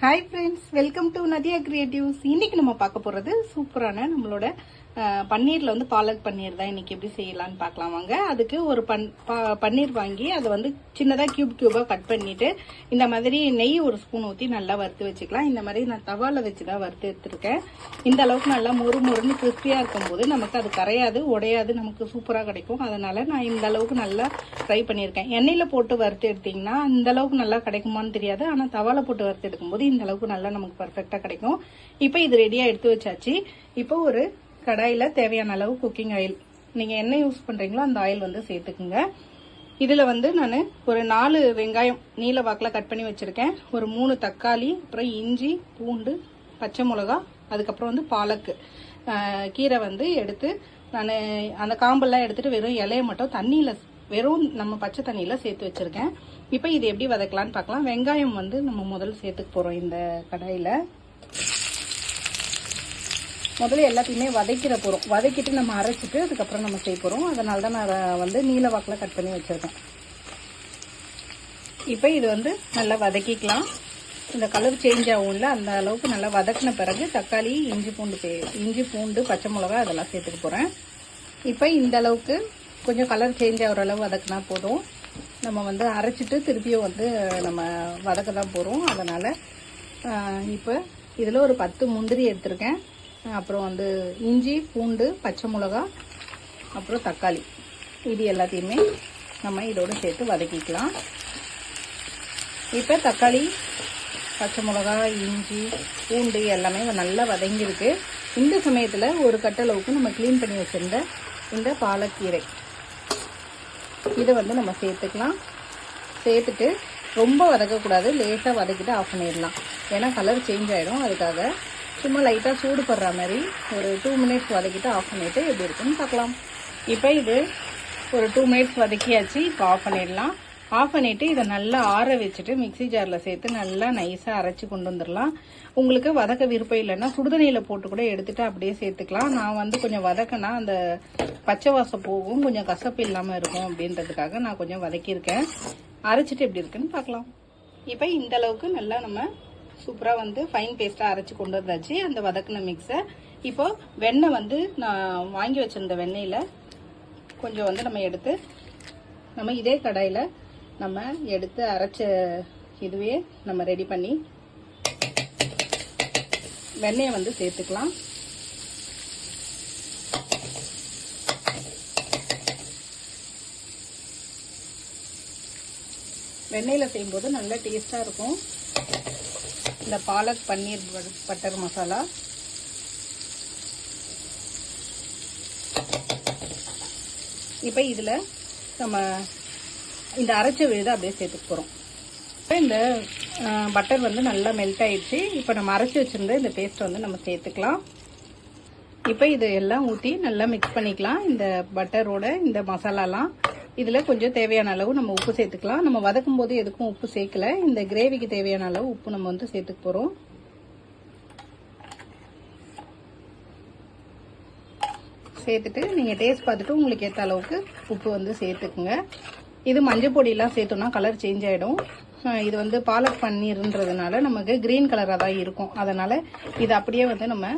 Hi friends, welcome to Nadiya creatives. இன்னைக்கு நம்ம பார்க்க போறது சூப்பரான நம்மளோட பன்னீர்ல வந்து பாலக் பன்னீர் தான் இன்னைக்கு எப்படி செய்யலாம்னு பார்க்கலாம் வாங்க. அதுக்கு ஒரு பன்னீர் வாங்கி அதை வந்து சின்னதாக கியூபா கட் பண்ணிட்டு இந்த மாதிரி நெய் ஒரு ஸ்பூன் ஊற்றி நல்லா வறுத்து வச்சுக்கலாம். இந்த மாதிரி நான் தவால வச்சு தான் வறுத்து எடுத்துருக்கேன். இந்த அளவுக்கு நல்லா மொறுன்னு கிறிஸ்பியாக இருக்கும்போது நமக்கு அது கரையாது, உடையாது, நமக்கு சூப்பராக கிடைக்கும். அதனால நான் இந்த அளவுக்கு நல்லா ஃப்ரை பண்ணியிருக்கேன். எண்ணெயில் போட்டு வறுத்து எடுத்தீங்கன்னா இந்த அளவுக்கு நல்லா கிடைக்குமான்னு தெரியாது, ஆனால் தவால போட்டு வறுத்து எடுக்கும்போது இந்த அளவுக்கு நல்லா நமக்கு பர்ஃபெக்டாக கிடைக்கும். இப்போ இது ரெடியாக எடுத்து வச்சாச்சு. இப்போ ஒரு கடாயில் தேவையான அளவு குக்கிங் ஆயில், நீங்கள் என்ன யூஸ் பண்ணுறீங்களோ அந்த ஆயில் வந்து சேர்த்துக்குங்க. இதில் வந்து நான் ஒரு 4 வெங்காயம் நீல வாக்கில் கட் பண்ணி வச்சுருக்கேன். ஒரு 3 தக்காளி, அப்புறம் இஞ்சி, பூண்டு, பச்சை மிளகா, அதுக்கப்புறம் வந்து பாலக்கு கீரை வந்து எடுத்து நான் அந்த காம்பெல்லாம் எடுத்துகிட்டு வெறும் இலையை மட்டும் தண்ணியில், வெறும் நம்ம பச்சை தண்ணியில் சேர்த்து வச்சுருக்கேன். இப்போ இது எப்படி வதக்கலான்னு பார்க்கலாம். வெங்காயம் வந்து நம்ம முதல்ல சேர்த்துக்க போகிறோம். இந்த கடாயில் முதல்ல எல்லாத்தையுமே வதக்கிட போகிறோம். வதக்கிட்டு நம்ம அரைச்சிட்டு அதுக்கப்புறம் நம்ம செய்ய போகிறோம். அதனால தான் நான் வந்து நீல வாக்கில் கட் பண்ணி வச்சுருக்கேன். இப்போ இது வந்து நல்லா வதக்கிக்கலாம். இந்த கலர் சேஞ்ச் ஆகும்ல, அந்த அளவுக்கு நல்லா வதக்கின பிறகு தக்காளி, இஞ்சி பூண்டு, பச்சை மிளகா அதெல்லாம் சேர்த்துக்க போகிறேன். இப்போ இந்த அளவுக்கு கொஞ்சம் கலர் சேஞ்ச் ஆகிற அளவு வதக்கினா போதும். நம்ம வந்து அரைச்சிட்டு திருப்பியும் வந்து நம்ம வதக்க தான் போகிறோம். அதனால் இப்போ இதில் ஒரு 10 முந்திரி எடுத்திருக்கேன். அப்புறம் வந்து இஞ்சி, பூண்டு, பச்சை மிளகா, அப்புறம் தக்காளி, இது எல்லாத்தையுமே நம்ம இதோடு சேர்த்து வதக்கிக்கலாம். இப்போ தக்காளி, பச்சை மிளகா, இஞ்சி, பூண்டு எல்லாமே நல்லா வதங்கியிருக்கு. இந்த சமயத்தில் ஒரு கட்டளவுக்கு நம்ம க்ளீன் பண்ணி வச்சுருந்த இந்த பாலக்கீரை இதை வந்து நம்ம சேர்த்துக்கலாம். சேர்த்துட்டு ரொம்ப வதக்கக்கூடாது, லேசாக வதக்கிட்டு ஆஃப் பண்ணிடலாம். ஏன்னா கலர் சேஞ்ச் ஆகிடும். அதுக்காக சும்மா லைட்டாக சூடு படுற மாதிரி ஒரு 2 மினிட்ஸ் வதக்கிட்டு ஆஃப் பண்ணிவிட்டு எப்படி இருக்குன்னு பார்க்கலாம். இப்போ இது ஒரு 2 மினிட்ஸ் வதக்கியாச்சு. இப்போ ஆஃப் பண்ணிடலாம். ஆஃப் பண்ணிவிட்டு இதை நல்லா ஆற வச்சுட்டு மிக்சி ஜாரில் சேர்த்து நல்லா நைஸாக அரைச்சி கொண்டு வந்துடலாம். உங்களுக்கு வதக்க விருப்பம் இல்லைன்னா சுடுதண்ணியில் போட்டு கூட எடுத்துகிட்டு அப்படியே சேர்த்துக்கலாம். நான் வந்து கொஞ்சம் வதக்கினா அந்த பச்சை வாசம் போகும், கொஞ்சம் கசப்பு இல்லாமல் இருக்கும் அப்படின்றதுக்காக நான் கொஞ்சம் வதக்கியிருக்கேன். அரைச்சிட்டு எப்படி இருக்குன்னு பார்க்கலாம். இப்போ இந்த அளவுக்கு நல்லா நம்ம சூப்பராக வந்து ஃபைன் பேஸ்ட்டாக அரைச்சி கொண்டு வந்தாச்சு அந்த வதக்கின மிக்ஸை. இப்போ வெண்ணெய் வந்து நான் வாங்கி வச்சுருந்த வெண்ணெயில் கொஞ்சம் வந்து நம்ம எடுத்து நம்ம இதே கடாயில் நம்ம எடுத்து அரைச்ச இதுவே நம்ம ரெடி பண்ணி வெண்ணெயை வந்து சேர்த்துக்கலாம். வெண்ணெயில் செய்யும்போது நல்லா டேஸ்ட்டாக இருக்கும் இந்த பாலக் பன்னீர் பட்டர் மசாலா. இப்போ இதில் நம்ம இந்த அரைச்ச விழுதை அப்படியே சேர்த்துக்க போகிறோம். இப்போ இந்த பட்டர் வந்து நல்லா மெல்ட் ஆயிடுச்சு. இப்போ நம்ம அரைச்சி வச்சுருந்த இந்த பேஸ்ட்டை வந்து நம்ம சேர்த்துக்கலாம். இப்போ இது எல்லாம் ஊற்றி நல்லா மிக்ஸ் பண்ணிக்கலாம். இந்த பட்டரோட இந்த மசாலாலாம் இதில் கொஞ்சம் தேவையான அளவு நம்ம உப்பு சேர்த்துக்கலாம். நம்ம வதக்கும் போது எதுக்கும் உப்பு சேர்க்கல. இந்த கிரேவிக்கு தேவையான அளவு உப்பு நம்ம வந்து சேர்த்துக்க போகிறோம். சேர்த்துட்டு நீங்கள் டேஸ்ட் பார்த்துட்டு உங்களுக்கு ஏற்ற அளவுக்கு உப்பு வந்து சேர்த்துக்குங்க. இது மஞ்சள் பொடியெலாம் சேர்த்தோம்னா கலர் சேஞ்ச் ஆகிடும். இது வந்து பாலக் பன்னீர்ன்றதுனால நமக்கு கிரீன் கலராக தான் இருக்கும். அதனால் இது அப்படியே வந்து நம்ம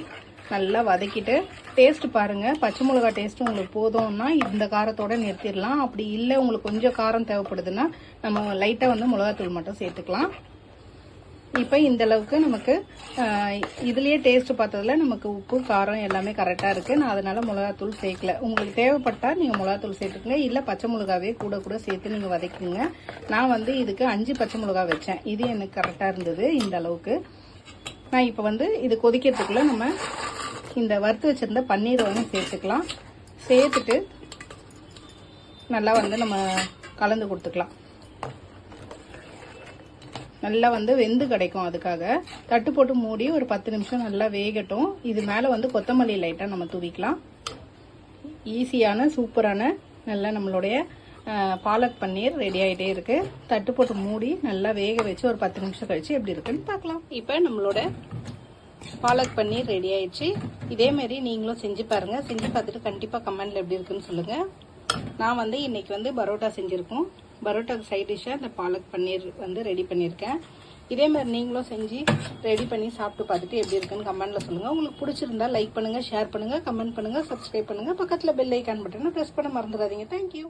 நல்லா வதக்கிட்டு டேஸ்ட் பாருங்கள். பச்சை மிளகா டேஸ்ட்டு உங்களுக்கு போதும்னா இந்த காரத்தோடு நிறுத்திடலாம். அப்படி இல்லை உங்களுக்கு கொஞ்சம் காரம் தேவைப்படுதுன்னா நம்ம லைட்டாக வந்து மிளகாத்தூள் மட்டும் சேர்த்துக்கலாம். இப்போ இந்த அளவுக்கு நமக்கு இதுலேயே டேஸ்ட் பார்த்ததுல நமக்கு உப்பு காரம் எல்லாமே கரெக்டாக இருக்குது. நான் அதனால் மிளகாத்தூள் சேர்க்கல. உங்களுக்கு தேவைப்பட்டால் நீங்கள் மிளகாத்தூள் சேர்த்துக்குங்க. இல்லை பச்சை மிளகாவே கூட சேர்த்து நீங்கள் வதக்குங்க. நான் வந்து இதுக்கு 5 பச்சை மிளகா வச்சேன். இது எனக்கு கரெக்டாக இருந்தது இந்த அளவுக்கு. நான் இப்போ வந்து இது கொதிக்கிறதுக்குள்ள நம்ம இந்த வறுத்து வச்சிருந்த பன்னீரை வந்து சேர்த்துக்கலாம். சேர்த்துட்டு நல்லா வந்து நம்ம கலந்து கொடுத்துக்கலாம். நல்லா வந்து வெந்து கிடைக்கும். அதுக்காக தட்டு போட்டு மூடி ஒரு 10 நிமிஷம் நல்லா வேகட்டும். இது மேலே வந்து கொத்தமல்லி லைட்டாக நம்ம தூவிக்கலாம். ஈஸியான சூப்பரான நல்லா நம்மளுடைய பாலக் பன்னீர் ரெடி ஆகிட்டே இருக்குது. தட்டு போட்டு மூடி நல்லா வேக வச்சு ஒரு 10 நிமிஷம் கழிச்சு எப்படி இருக்குன்னு பார்க்கலாம். இப்போ நம்மளோட பாலக் பன்னீர் ரெடி ஆயிடுச்சு. இதேமாரி நீங்களும் செஞ்சு பாருங்கள். செஞ்சு பார்த்துட்டு கண்டிப்பாக கமெண்டில் எப்படி இருக்குன்னு சொல்லுங்கள். நான் வந்து இன்னைக்கு வந்து பரோட்டா செஞ்சுருக்கோம். பரோட்டாக்கு சைட் டிஷ்ஷாக இந்த பாலக் பன்னீர் வந்து ரெடி பண்ணியிருக்கேன். இதே மாதிரி நீங்களும் செஞ்சு ரெடி பண்ணி சாப்பிட்டு பார்த்துட்டு எப்படி இருக்குன்னு கமெண்ட்ல சொல்லுங்க. உங்களுக்கு பிடிச்சிருந்தா லைக் பண்ணுங்க, ஷேர் பண்ணுங்க, கமெண்ட் பண்ணுங்க, சப்ஸ்கிரைப் பண்ணுங்க. பக்கத்துல பெல் ஐக்கான் பட்டனை பிரஸ் பண்ண மறந்துடாதீங்க. தேங்க்யூ.